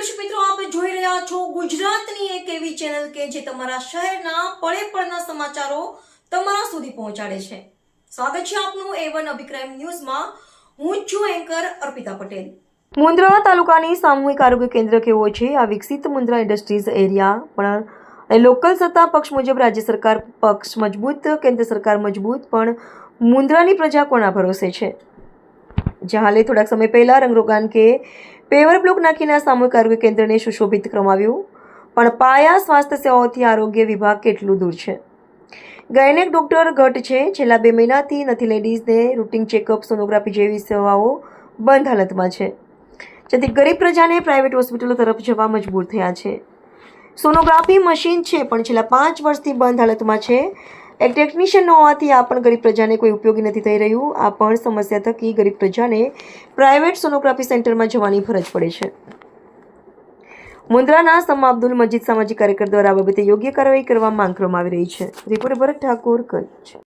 દર્શક મિત્રો, આપ જોઈ રહ્યા છો ગુજરાતની એક એવી ચેનલ કે જે તમારા શહેરના પળે પળના સમાચારો તમારા સુધી પહોંચાડે છે. સ્વાગત છે આપનું A1 અભિક્રાઇમ ન્યૂઝમાં. હું છું એન્કર અર્પિતા પટેલ. મુન્દ્રા તાલુકાની સામૂહિક આરોગ્ય કેન્દ્ર કેવો છે? આ વિકસિત મુન્દ્રા ઇન્ડસ્ટ્રીઝ એરિયા પણ લોકલ સત્તા પક્ષ મુજબ રાજ્ય સરકાર પક્ષ મજબૂત, કેન્દ્ર સરકાર મજબૂત, પણ મુન્દ્રાની પ્રજા કોના ભરોસે છે? જ્યાં હાલે થોડાક સમય પહેલા રંગરોગાન કે પેવર બ્લોક નાખીને સામૂહિક આરોગ્ય કેન્દ્રને સુશોભિત કરવામાં પણ પાયા સ્વાસ્થ્ય સેવાઓથી આરોગ્ય વિભાગ કેટલું દૂર છે? ગાયનેક ડોક્ટર ઘટ છે. છેલ્લા 2 મહિનાથી નથી લેડીઝને રૂટીન ચેકઅપ, સોનોગ્રાફી જેવી સેવાઓ બંધ હાલતમાં છે, જેથી ગરીબ પ્રજાને પ્રાઇવેટ હોસ્પિટલો તરફ જવા મજબૂર થયા છે. સોનોગ્રાફી મશીન છે પણ છેલ્લા 5 વર્ષથી બંધ હાલતમાં છે. એક ટેકનિશિયન ન હોવાથી આ પણ ગરીબ પ્રજાને કોઈ ઉપયોગી નથી થઈ રહ્યું. આ પણ સમસ્યા થકી ગરીબ પ્રજાને પ્રાઇવેટ સોનોગ્રાફી સેન્ટરમાં જવાની ફરજ પડે છે. મુન્દ્રાના સમા અબ્દુલ મજીદ સામાજિક કાર્યકર દ્વારા આ બાબતે યોગ્ય કાર્યવાહી કરવા માંગ કરવામાં આવી રહી છે. રિપોર્ટર ભરત ઠાકોર, કચ્છ.